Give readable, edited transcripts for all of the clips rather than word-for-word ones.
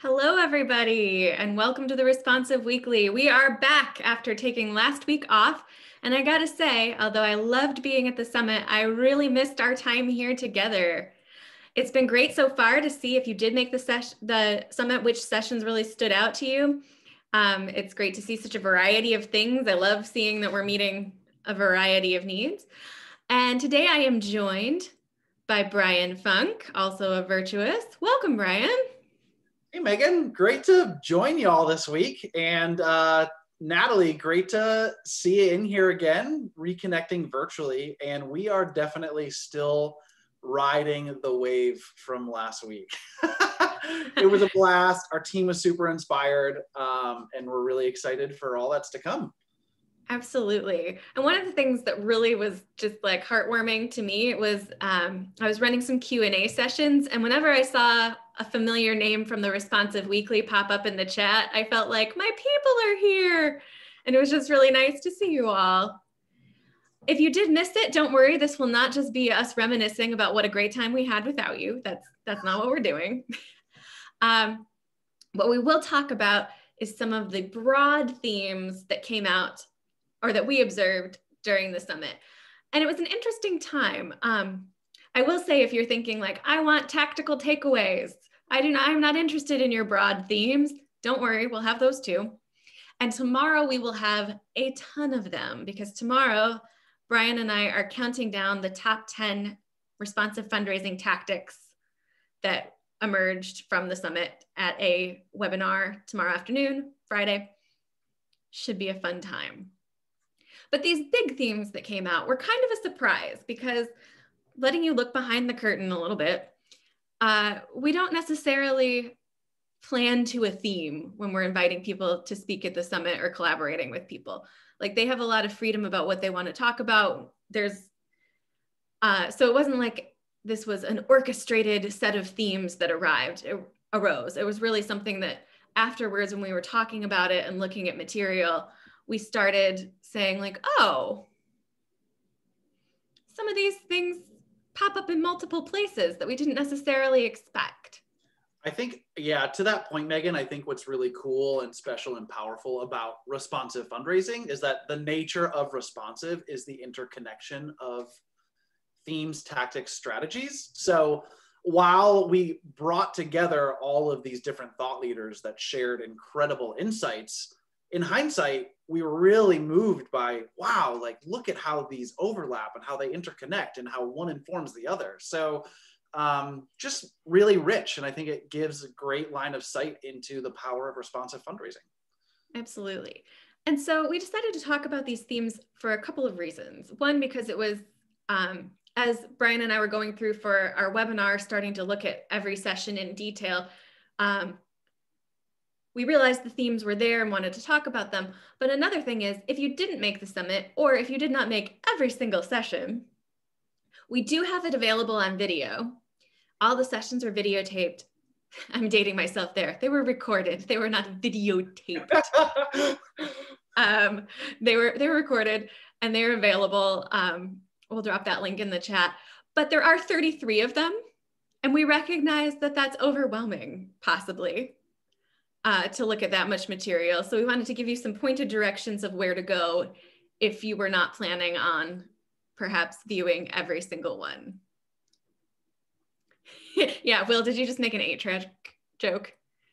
Hello, everybody, and welcome to the Responsive Weekly. We are back after taking last week off, and I gotta say, although I loved being at the summit, I really missed our time here together. It's been great so far to see if you did make the summit, which sessions really stood out to you. It's great to see such a variety of things. I love seeing that we're meeting a variety of needs. And today I am joined by Bryan Funk, also a virtuous. Welcome, Bryan. Hey, Megan, great to join you all this week. And Natalie, great to see you in here again, reconnecting virtually. And we are definitely still riding the wave from last week. It was a blast. Our team was super inspired, and we're really excited for all that's to come. Absolutely. And one of the things that really was just like heartwarming to me was I was running some Q&A sessions, and whenever I saw a familiar name from the Responsive Weekly pop up in the chat, I felt like my people are here. And it was just really nice to see you all. If you did miss it, don't worry. This will not just be us reminiscing about what a great time we had without you. That's not what we're doing. What we will talk about is some of the broad themes that came out or that we observed during the summit. And it was an interesting time. I will say, if you're thinking like, I want tactical takeaways, I'm not interested in your broad themes, don't worry, we'll have those too. And tomorrow we will have a ton of them, because tomorrow, Bryan and I are counting down the top 10 responsive fundraising tactics that emerged from the summit at a webinar tomorrow afternoon, Friday. Should be a fun time. But these big themes that came out were kind of a surprise, because letting you look behind the curtain a little bit, we don't necessarily plan to a theme when we're inviting people to speak at the summit or collaborating with people. Like, they have a lot of freedom about what they want to talk about. So it wasn't like this was an orchestrated set of themes that arose. It was really something that afterwards, when we were talking about it and looking at material, we started saying like, oh, some of these things pop up in multiple places that we didn't necessarily expect. I think, yeah, to that point, Megan, I think what's really cool and special and powerful about responsive fundraising is that the nature of responsive is the interconnection of themes, tactics, strategies. So while we brought together all of these different thought leaders that shared incredible insights, in hindsight, we were really moved by, wow, like, look at how these overlap and how they interconnect and how one informs the other. So just really rich. And I think it gives a great line of sight into the power of responsive fundraising. Absolutely. And so we decided to talk about these themes for a couple of reasons. One, because it was, as Bryan and I were going through for our webinar, starting to look at every session in detail, we realized the themes were there and wanted to talk about them. But another thing is, if you didn't make the summit, or if you did not make every single session, we do have it available on video. All the sessions are videotaped. I'm dating myself there. They were recorded. They were not videotaped. They were recorded, and they're available. We'll drop that link in the chat. But there are 33 of them, and we recognize that that's overwhelming, possibly, to look at that much material. So we wanted to give you some pointed directions of where to go if you were not planning on perhaps viewing every single one. Yeah, Will, did you just make an 8-track joke?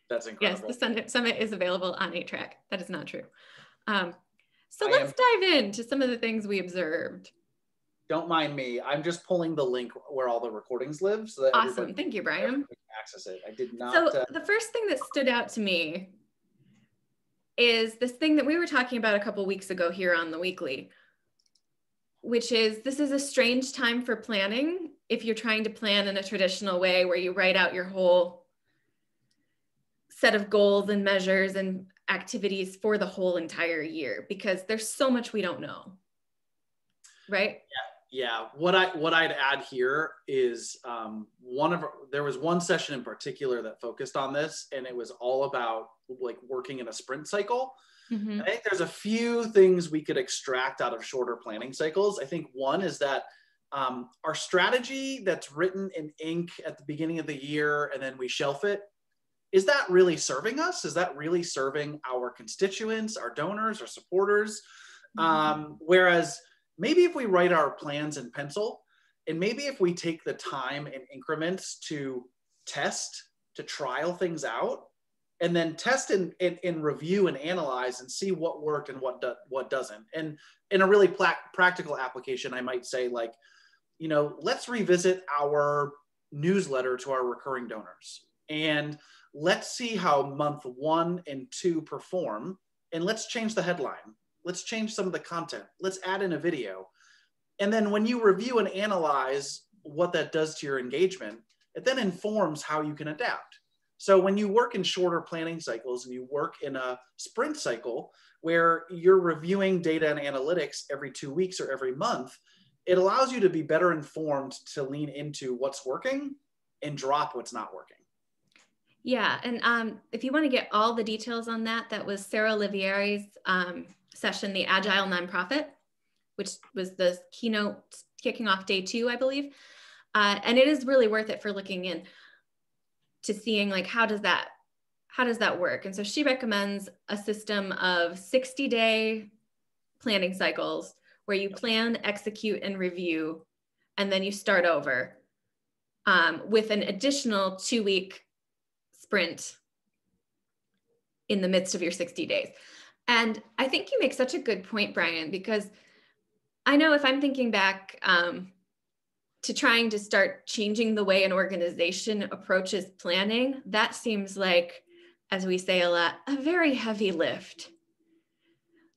That's incredible. Yes, the summit is available on 8-track. That is not true. So let's dive into some of the things we observed. Don't mind me. I'm just pulling the link where all the recordings live. So that awesome. Thank you, Bryan. Can access it. I did not. So the first thing that stood out to me is this thing that we were talking about a couple weeks ago here on the weekly, which is, this is a strange time for planning if you're trying to plan in a traditional way where you write out your whole set of goals and measures and activities for the whole entire year, because there's so much we don't know, right? Yeah. What I'd add here is there was one session in particular that focused on this, and it was all about like working in a sprint cycle. Mm-hmm. I think there's a few things we could extract out of shorter planning cycles. I think one is that our strategy that's written in ink at the beginning of the year and then we shelf it is that really serving us? Is that really serving our constituents, our donors, our supporters? Whereas maybe if we write our plans in pencil, and maybe if we take the time in increments to test, to trial things out, and then test and review and analyze and see what worked and what doesn't. And in a really practical application, I might say, like, you know, let's revisit our newsletter to our recurring donors. And let's see how month 1 and 2 perform. And let's change the headline. Let's change some of the content. Let's add in a video. And then when you review and analyze what that does to your engagement, it then informs how you can adapt. So when you work in shorter planning cycles and you work in a sprint cycle where you're reviewing data and analytics every 2 weeks or every month, it allows you to be better informed to lean into what's working and drop what's not working. Yeah, and if you want to get all the details on that, that was Sarah Olivieri's session, The Agile Nonprofit, which was the keynote kicking off day 2, I believe. And it is really worth it for looking in to seeing, like, how does that work? And so she recommends a system of 60-day planning cycles where you plan, execute, and review, and then you start over with an additional 2-week sprint in the midst of your 60 days. And I think you make such a good point, Bryan, because I know if I'm thinking back to trying to start changing the way an organization approaches planning, that seems like, as we say a lot, a very heavy lift.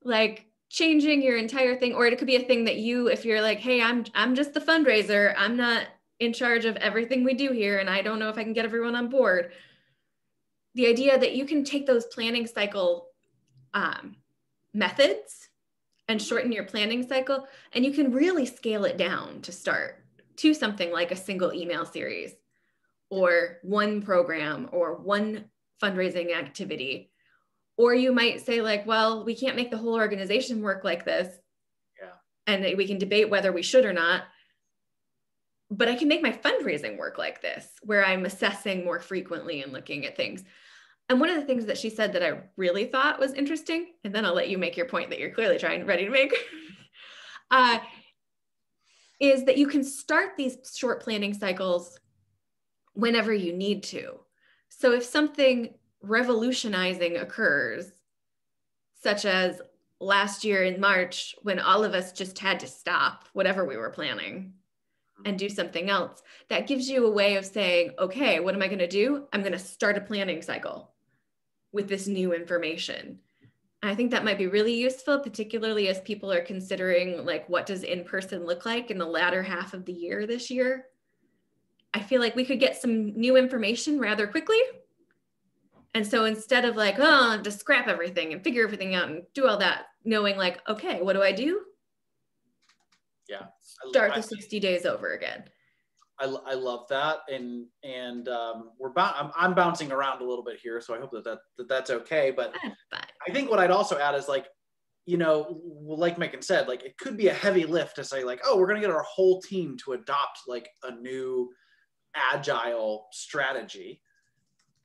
Like changing your entire thing, or it could be a thing that you, if you're like, hey, I'm just the fundraiser, I'm not in charge of everything we do here, and I don't know if I can get everyone on board. The idea that you can take those planning cycle methods and shorten your planning cycle, and you can really scale it down to start to something like a single email series or one program or one fundraising activity. Or you might say, like, well, we can't make the whole organization work like this. Yeah. And we can debate whether we should or not, but I can make my fundraising work like this, where I'm assessing more frequently and looking at things. And one of the things that she said that I really thought was interesting, and then I'll let you make your point that you're clearly ready to make, is that you can start these short planning cycles whenever you need to. So if something revolutionizing occurs, such as last year in March, when all of us just had to stop whatever we were planning and do something else, that gives you a way of saying, okay, what am I going to do? I'm going to start a planning cycle with this new information. And I think that might be really useful, particularly as people are considering, like, what does in-person look like in the latter half of the year this year? I feel like we could get some new information rather quickly. And so instead of like, oh, I have to scrap everything and figure everything out and do all that, knowing like, okay, what do I do? Yeah. Start the 60 days over again. I love that. And I'm bouncing around a little bit here, so I hope that's okay. But I think what I'd also add is, like, you know, like Megan said, like, it could be a heavy lift to say, like, oh, we're going to get our whole team to adopt like a new agile strategy.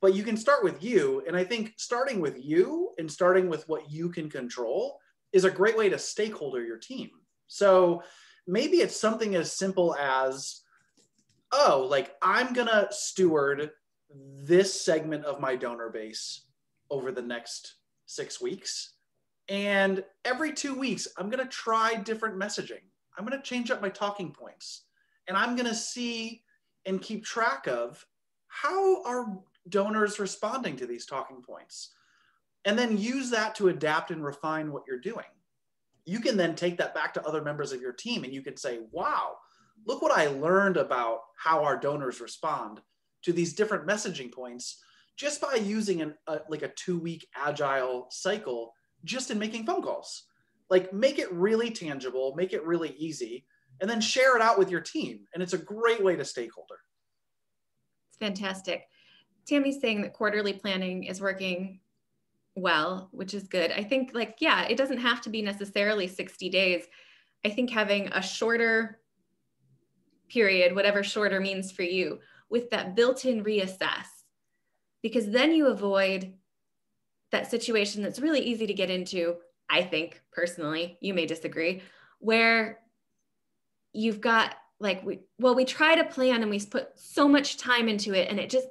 But you can start with you. And I think starting with you and starting with what you can control is a great way to stakeholder your team. So maybe it's something as simple as, oh, like, I'm gonna steward this segment of my donor base over the next 6 weeks. And every 2 weeks, I'm gonna try different messaging. I'm gonna change up my talking points. And I'm gonna see and keep track of how are donors responding to these talking points. And then use that to adapt and refine what you're doing. You can then take that back to other members of your team and you can say, wow, look what I learned about how our donors respond to these different messaging points just by using a 2-week agile cycle just in making phone calls. Like, make it really tangible, make it really easy, and then share it out with your team. And it's a great way to stakeholder. It's fantastic. Tammy's saying that quarterly planning is working well, which is good. I think, like, yeah, it doesn't have to be necessarily 60 days. I think having a shorter period, whatever shorter means for you, with that built-in reassess, because then you avoid that situation that's really easy to get into, I think personally, you may disagree, where you've got like, we try to plan and we put so much time into it and it just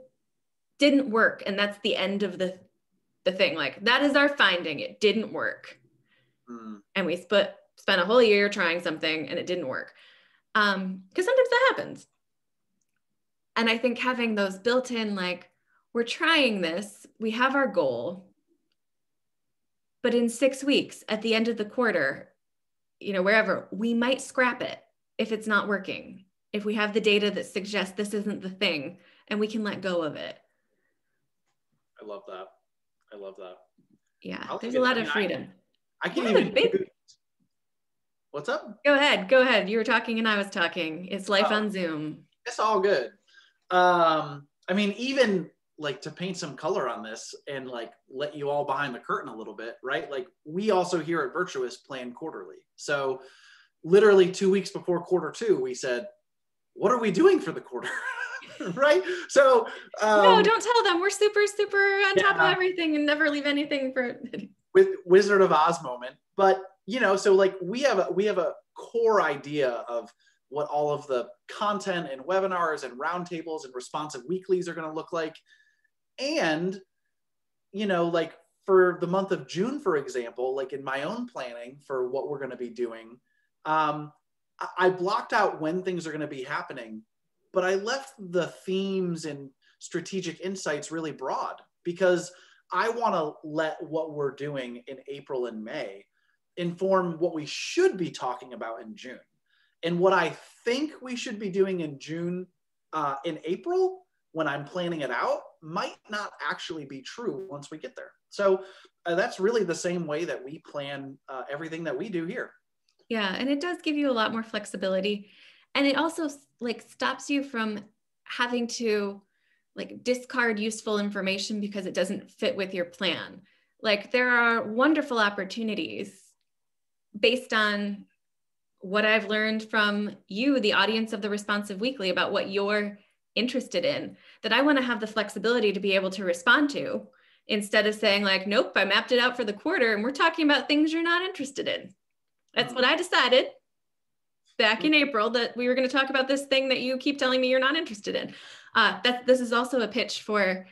didn't work. And that's the end of the thing. Like, that is our finding. It didn't work. And we spent a whole year trying something and it didn't work. Because sometimes that happens. And I think having those built in, like, we're trying this, we have our goal, but in 6 weeks at the end of the quarter, wherever, we might scrap it if it's not working, if we have the data that suggests this isn't the thing, and we can let go of it. I love that. Yeah, there's a lot of freedom. I can even What's up? Go ahead. You were talking and I was talking. It's life on Zoom. It's all good. I mean, even like, to paint some color on this and like let you all behind the curtain a little bit, right? Like, we also here at Virtuous plan quarterly. So literally 2 weeks before Q2, we said, what are we doing for the quarter? Right? So no, don't tell them. We're super on top of everything and never leave anything for with Wizard of Oz moment. But so like, we have a core idea of what all of the content and webinars and roundtables and responsive weeklies are going to look like. And like, for the month of June, for example, like in my own planning for what we're going to be doing, I blocked out when things are going to be happening, but I left the themes and strategic insights really broad, because I want to let what we're doing in April and May inform what we should be talking about in June. And what I think we should be doing in June, in April, when I'm planning it out, might not actually be true once we get there. So that's really the same way that we plan everything that we do here. Yeah, and it does give you a lot more flexibility. And it also like stops you from having to like discard useful information because it doesn't fit with your plan. Like, there are wonderful opportunities based on what I've learned from you, the audience of the Responsive Weekly, about what you're interested in, that I want to have the flexibility to be able to respond to, instead of saying like, nope, I mapped it out for the quarter and we're talking about things you're not interested in. That's what I decided back in April, that we were going to talk about this thing that you keep telling me you're not interested in. This is also a pitch for,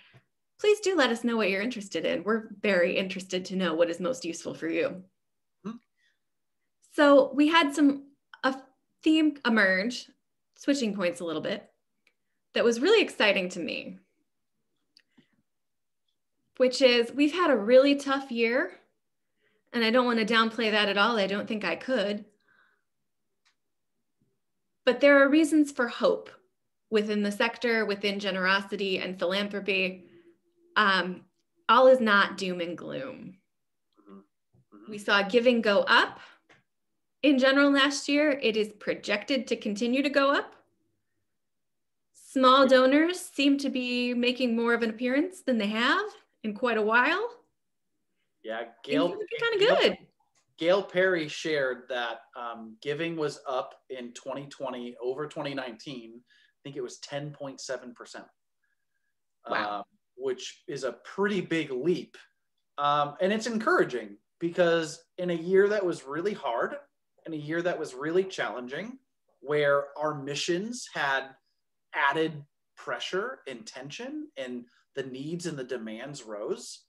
please do let us know what you're interested in. We're very interested to know what is most useful for you. So we had a theme emerge, switching points a little bit, that was really exciting to me, which is, we've had a really tough year, and I don't want to downplay that at all. I don't think I could. But there are reasons for hope within the sector, within generosity and philanthropy. All is not doom and gloom. We saw giving go up in general last year. It is projected to continue to go up. Small donors seem to be making more of an appearance than they have in quite a while. Yeah, Gail, kind of good. Gail Perry shared that giving was up in 2020 over 2019. I think it was 10.7%. Wow. Which is a pretty big leap. And it's encouraging, because in a year that was really hard, in a year that was really challenging, where our missions had added pressure and tension and the needs and the demands rose,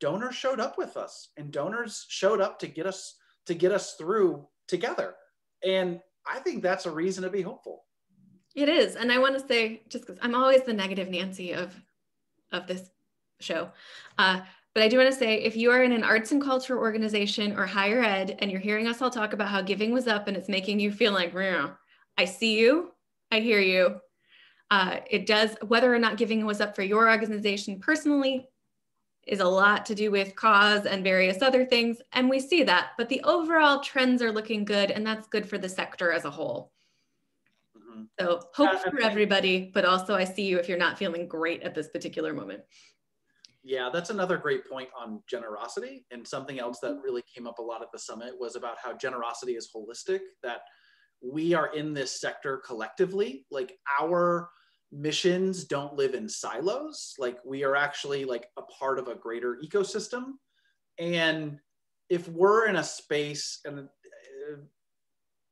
donors showed up with us, and donors showed up to get us through together. And I think that's a reason to be hopeful. It is. And I want to say, just because I'm always the negative Nancy of this show, but I do want to say, if you are in an arts and culture organization or higher ed, and you're hearing us all talk about how giving was up and it's making you feel like, I see you, I hear you. It does, whether or not giving was up for your organization personally is a lot to do with cause and various other things. And we see that, but the overall trends are looking good, and that's good for the sector as a whole. So hope for everybody, but also I see you if you're not feeling great at this particular moment. Yeah, that's another great point on generosity. And something else that really came up a lot at the summit was about how generosity is holistic, that we are in this sector collectively. Like, our missions don't live in silos. Like we are actually like a part of a greater ecosystem. And if we're in a space, and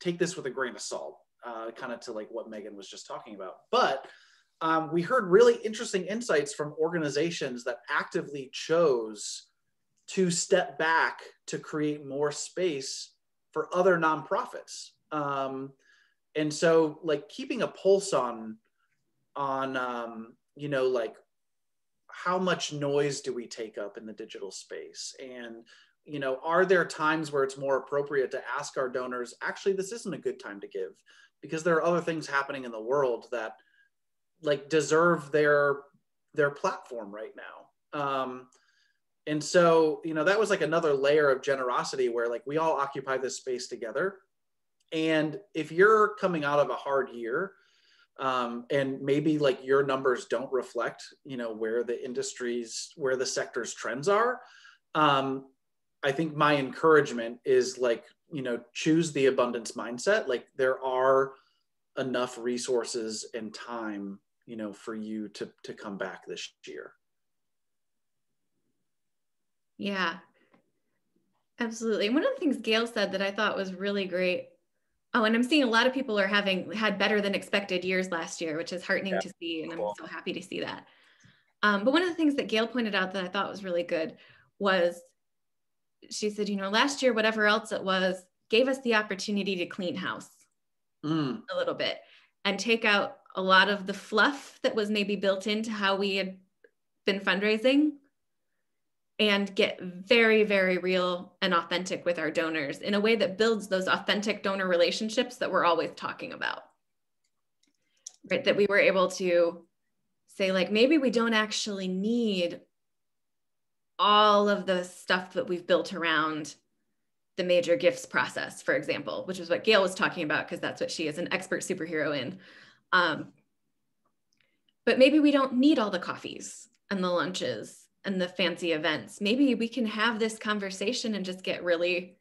take this with a grain of salt, kind of to like what Megan was just talking about, but we heard really interesting insights from organizations that actively chose to step back to create more space for other nonprofits. And so like keeping a pulse on you know, like how much noise do we take up in the digital space? And, you know, are there times where it's more appropriate to ask our donors, actually, this isn't a good time to give because there are other things happening in the world that like deserve their platform right now. And so, you know, that was like another layer of generosity where like we all occupy this space together. And if you're coming out of a hard year, and maybe like your numbers don't reflect, you know, where the sector's trends are, I think my encouragement is like, you know, choose the abundance mindset. Like there are enough resources and time, you know, for you to come back this year. Yeah, absolutely. One of the things Gail said that I thought was really great. Oh, and I'm seeing a lot of people are had better than expected years last year, which is heartening to see. And cool. I'm so happy to see that. But one of the things that Gail pointed out that I thought was really good was she said, you know, last year, whatever else it was, gave us the opportunity to clean house a little bit and take out a lot of the fluff that was maybe built into how we had been fundraising and get very, very real and authentic with our donors in a way that builds those authentic donor relationships that we're always talking about, right? That we were able to say, like, maybe we don't actually need all of the stuff that we've built around the major gifts process, for example, which is what Gail was talking about, because that's what she is an expert superhero in. But maybe we don't need all the coffees and the lunches and the fancy events. Maybe we can have this conversation and just get really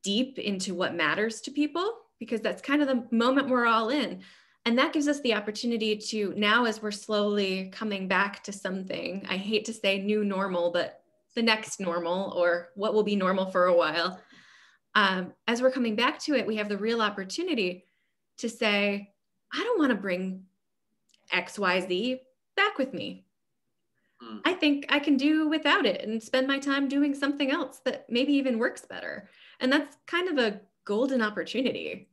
deep into what matters to people, because that's kind of the moment we're all in. And that gives us the opportunity to now, as we're slowly coming back to something, I hate to say new normal, but the next normal, or what will be normal for a while. As we're coming back to it, we have the real opportunity to say, I don't want to bring XYZ back with me. I think I can do without it and spend my time doing something else that maybe even works better. And that's kind of a golden opportunity.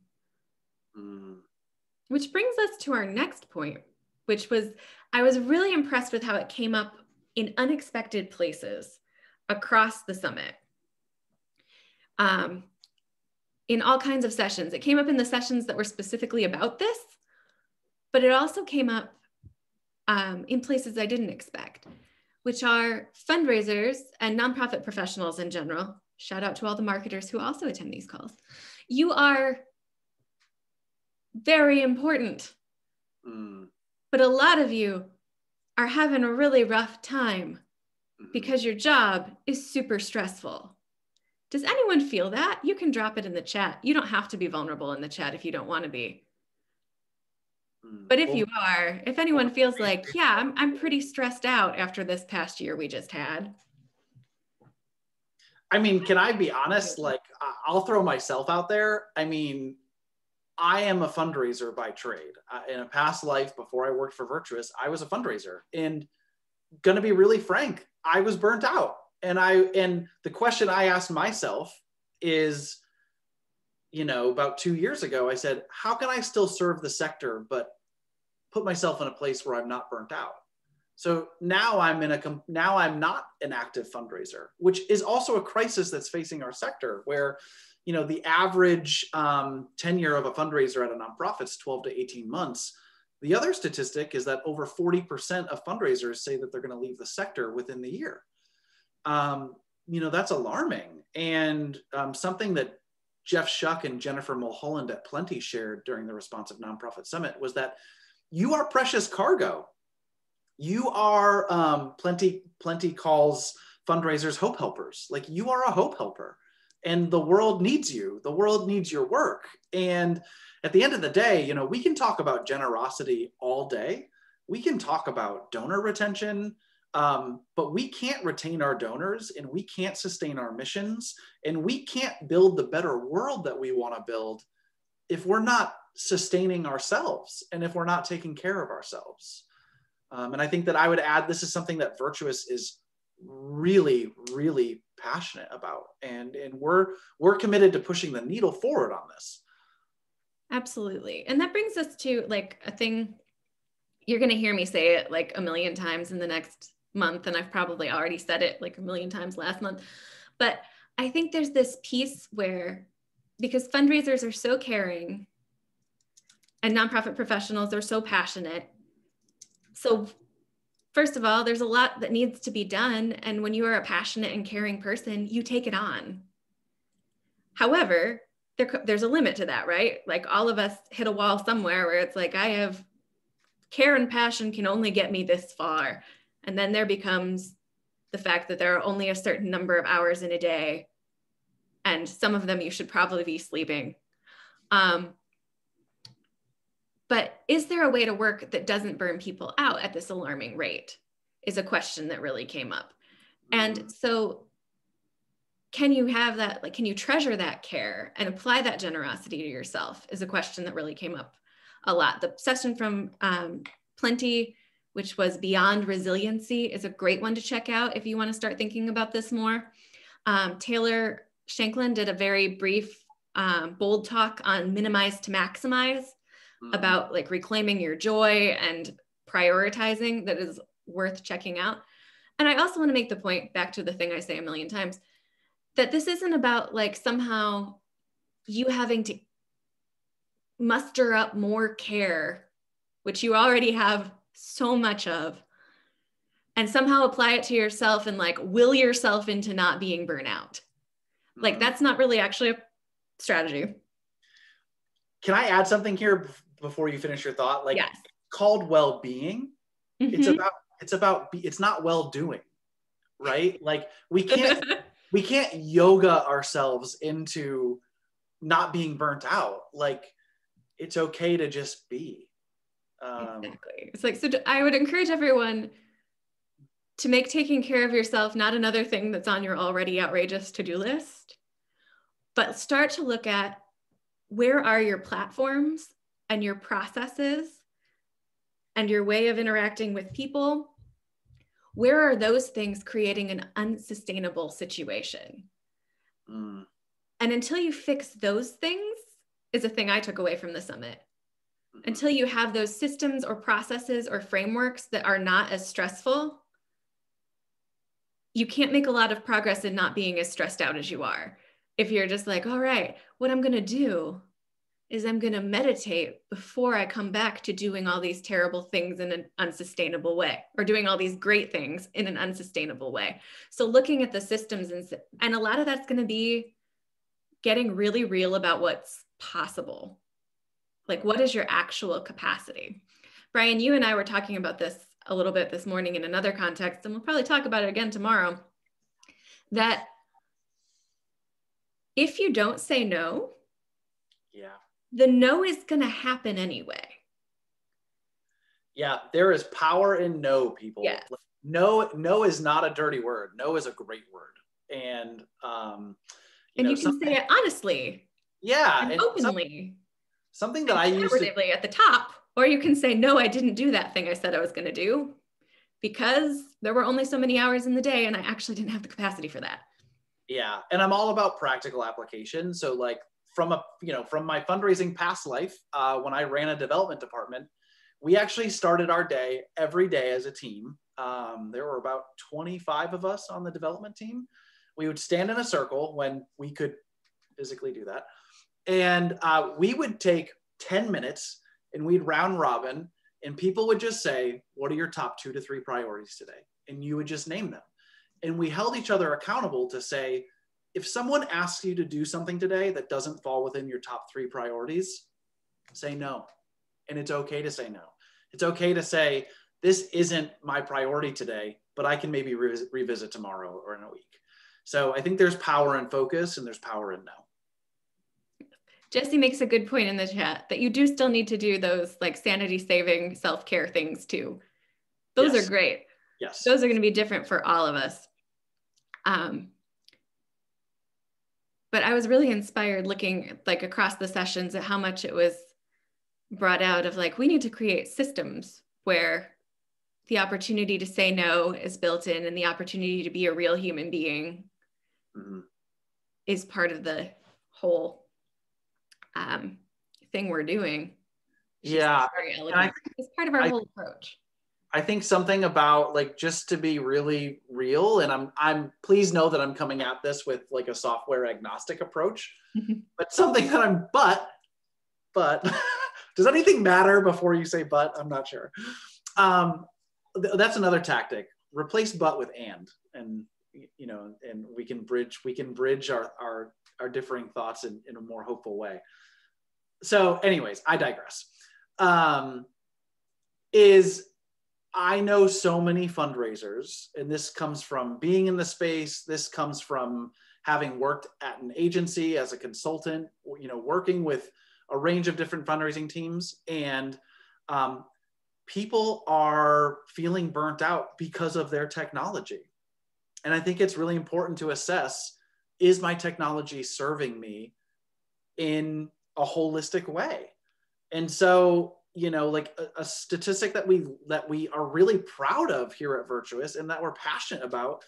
Which brings us to our next point, which was, I was really impressed with how it came up in unexpected places across the summit. In all kinds of sessions. It came up in the sessions that were specifically about this, but it also came up in places I didn't expect, which are fundraisers and nonprofit professionals in general. Shout out to all the marketers who also attend these calls. You are very important, but a lot of you are having a really rough time because your job is super stressful. Does anyone feel that? You can drop it in the chat. You don't have to be vulnerable in the chat if you don't want to be. But if you are, if anyone feels like, yeah, I'm pretty stressed out after this past year we just had. I mean, can I be honest? Like, I'll throw myself out there. I mean, I am a fundraiser by trade. In a past life, before I worked for Virtuous, I was a fundraiser. And gonna be really frank, I was burnt out. And the question I asked myself is, you know, about 2 years ago, I said, how can I still serve the sector, but put myself in a place where I'm not burnt out? So now I'm not an active fundraiser, which is also a crisis that's facing our sector, where, you know, the average tenure of a fundraiser at a nonprofit is 12 to 18 months. The other statistic is that over 40% of fundraisers say that they're going to leave the sector within the year. You know, that's alarming. And something that Jeff Shuck and Jennifer Mulholland at Plenty shared during the Responsive Nonprofit Summit was that you are precious cargo. You are, Plenty calls fundraisers hope helpers. Like, you are a hope helper. and the world needs you. The world needs your work. And at the end of the day, you know, we can talk about generosity all day. We can talk about donor retention, but we can't retain our donors, and we can't sustain our missions, and we can't build the better world that we want to build if we're not sustaining ourselves and if we're not taking care of ourselves. And I think that I would add, this is something that Virtuous is really, really passionate about. And we're committed to pushing the needle forward on this. Absolutely. And that brings us to like a thing, you're going to hear me say it like a million times in the next month. And I've probably already said it like a million times last month. But I think there's this piece where, because fundraisers are so caring and nonprofit professionals are so passionate. So first of all, there's a lot that needs to be done. And when you are a passionate and caring person, you take it on. However, there's a limit to that, right? Like all of us hit a wall somewhere where it's like, I have care and passion can only get me this far. And then there becomes the fact that there are only a certain number of hours in a day. And some of them you should probably be sleeping. But is there a way to work that doesn't burn people out at this alarming rate is a question that really came up. And so can you have that, like, can you treasure that care and apply that generosity to yourself is a question that really came up a lot. The session from Plenty, which was Beyond Resiliency, is a great one to check out if you want to start thinking about this more. Taylor Shanklin did a very brief, bold talk on Minimize to Maximize, about like reclaiming your joy and prioritizing, that is worth checking out. And I also want to make the point, back to the thing I say a million times, that this isn't about like somehow you having to muster up more care, which you already have so much of, and somehow apply it to yourself and like will yourself into not being burnout. Like that's not really actually a strategy. Can I add something here before you finish your thought? Like, yes. Called well-being. It's not well-doing, right? Like we can't yoga ourselves into not being burnt out. Like it's okay to just be. Exactly. It's like, so I would encourage everyone to make taking care of yourself not another thing that's on your already outrageous to-do list, but start to look at where are your platforms and your processes and your way of interacting with people. Where are those things creating an unsustainable situation? And until you fix those things, is a thing I took away from the summit. Until you have those systems or processes or frameworks that are not as stressful, you can't make a lot of progress in not being as stressed out as you are. If you're just like, all right, what I'm going to do is I'm going to meditate before I come back to doing all these terrible things in an unsustainable way, or doing all these great things in an unsustainable way. So looking at the systems, and a lot of that's going to be getting really real about what's possible. Like, what is your actual capacity? Bryan, you and I were talking about this a little bit this morning in another context, and we'll probably talk about it again tomorrow, that if you don't say no, the no is going to happen anyway. Yeah, there is power in no, people. Yes. No is not a dirty word. No is a great word. And you can say it honestly. Yeah. And openly. Something that I used to at the top, or you can say, no, I didn't do that thing I said I was going to do because there were only so many hours in the day and I actually didn't have the capacity for that. Yeah. And I'm all about practical application. So like from my fundraising past life, when I ran a development department, we actually started our day every day as a team. There were about 25 of us on the development team. We would stand in a circle when we could physically do that. And we would take 10 minutes and we'd round robin, and people would just say, what are your top 2 to 3 priorities today? And you would just name them. And we held each other accountable to say, if someone asks you to do something today that doesn't fall within your top 3 priorities, say no. And it's okay to say no. It's okay to say, this isn't my priority today, but I can maybe revisit tomorrow or in a week. So I think there's power in focus and there's power in no. Jesse makes a good point in the chat that you do still need to do those like sanity saving self-care things too. Those Yes. are great. Yes. Those are going to be different for all of us. But I was really inspired looking like across the sessions at how much it was brought out of like, we need to create systems where the opportunity to say no is built in and the opportunity to be a real human being is part of the whole thing we're doing. Yeah. It's part of our whole approach. I think something about like, just to be really real, and I'm please know that I'm coming at this with like a software agnostic approach, but something that but does anything matter before you say but? I'm not sure. That's another tactic. Replace but with and you know, and we can bridge our differing thoughts in a more hopeful way. So anyways, I digress. I know so many fundraisers, and this comes from being in the space. This comes from having worked at an agency as a consultant, you know, working with a range of different fundraising teams. And people are feeling burnt out because of their technology. And I think it's really important to assess, is my technology serving me in a holistic way? And so, you know, like a statistic that we are really proud of here at Virtuous and that we're passionate about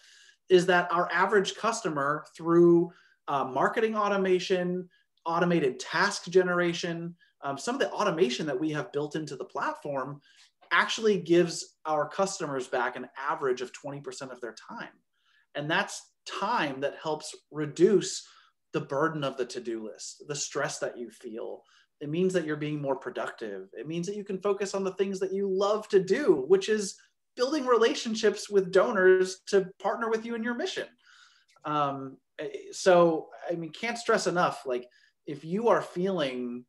is that our average customer, through marketing automation, automated task generation, some of the automation that we have built into the platform actually gives our customers back an average of 20% of their time. And that's time that helps reduce the burden of the to-do list, the stress that you feel. It means that you're being more productive. It means that you can focus on the things that you love to do, which is building relationships with donors to partner with you in your mission. So, I mean, can't stress enough, like if you are feeling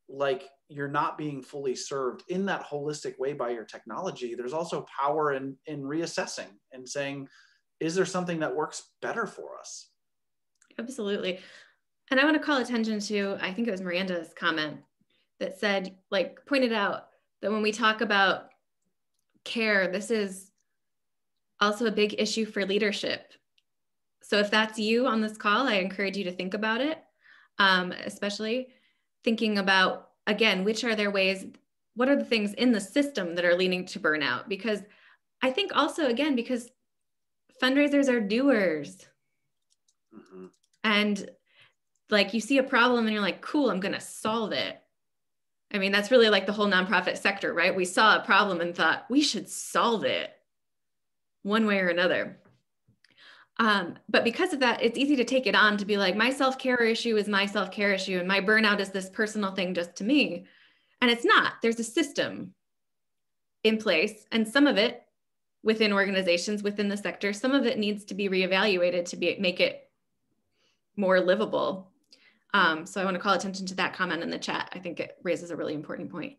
like you're not being fully served in that holistic way by your technology, there's also power in reassessing and saying, is there something that works better for us? Absolutely. And I want to call attention to, I think it was Miranda's comment that said, like, pointed out that when we talk about care, this is also a big issue for leadership. So if that's you on this call, I encourage you to think about it, especially thinking about, again, which are their ways, what are the things in the system that are leading to burnout? Because I think also, again, because fundraisers are doers. And like you see a problem and you're like, cool, I'm going to solve it. I mean, that's really like the whole nonprofit sector, right? We saw a problem and thought we should solve it one way or another. But because of that, it's easy to take it on to be like, my self-care issue is my self-care issue and my burnout is this personal thing just to me. And it's not. There's a system in place, and some of it within organizations, within the sector, some of it needs to be reevaluated to make it more livable. So I want to call attention to that comment in the chat. I think it raises a really important point.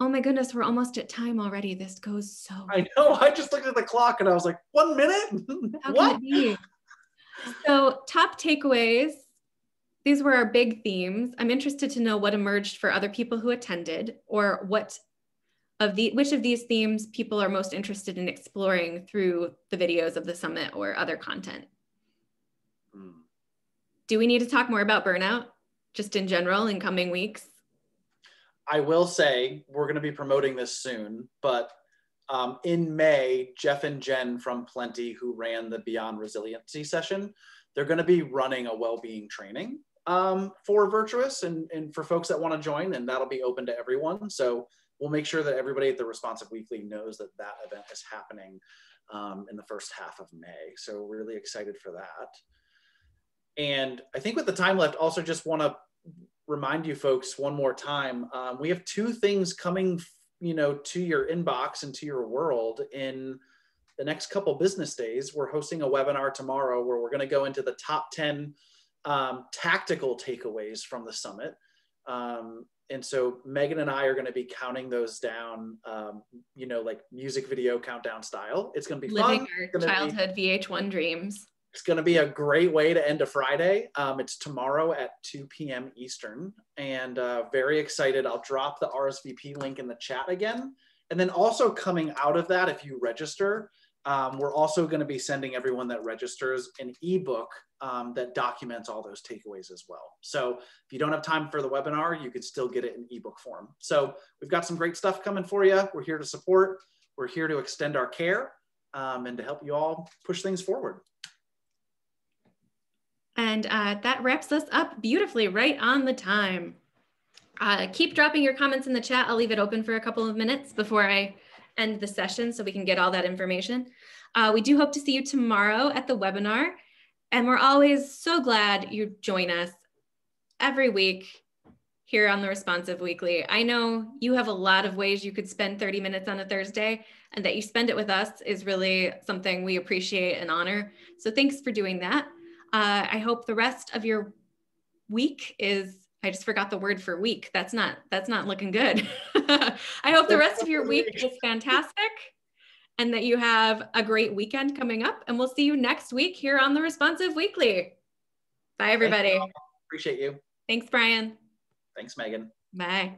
Oh my goodness, we're almost at time already. This goes so fast. I know, I just looked at the clock and I was like, 1 minute? How can it be? So top takeaways, these were our big themes. I'm interested to know what emerged for other people who attended, or which of these themes people are most interested in exploring through the videos of the summit or other content. Do we need to talk more about burnout just in general in coming weeks? I will say we're going to be promoting this soon, but in May, Jeff and Jen from Plenty, who ran the Beyond Resiliency session, they're going to be running a well-being training for Virtuous and for folks that want to join, and that'll be open to everyone. So we'll make sure that everybody at the Responsive Weekly knows that that event is happening in the first half of May. So we're really excited for that. And I think with the time left, also just want to remind you folks one more time, we have 2 things coming, you know, to your inbox and to your world in the next couple business days. We're hosting a webinar tomorrow where we're going to go into the top 10 tactical takeaways from the summit. And so Megan and I are going to be counting those down, you know, like music video countdown style. It's going to be living fun. Our childhood VH1 dreams. It's going to be a great way to end a Friday. It's tomorrow at 2 p.m. Eastern, and very excited. I'll drop the RSVP link in the chat again. And then also coming out of that, if you register, we're also going to be sending everyone that registers an ebook that documents all those takeaways as well. So if you don't have time for the webinar, you can still get it in ebook form. So we've got some great stuff coming for you. We're here to support. We're here to extend our care and to help you all push things forward. And that wraps us up beautifully, right on the time. Keep dropping your comments in the chat. I'll leave it open for a couple of minutes before I end the session so we can get all that information. We do hope to see you tomorrow at the webinar. And we're always so glad you join us every week here on the Responsive Weekly. I know you have a lot of ways you could spend 30 minutes on a Thursday, and that you spend it with us is really something we appreciate and honor. So thanks for doing that. I hope the rest of your week is, I just forgot the word for week. That's not looking good. I hope the rest of your week is fantastic and that you have a great weekend coming up, and we'll see you next week here on the Responsive Weekly. Bye, everybody. Appreciate you. Thanks, Bryan. Thanks, Megan. Bye.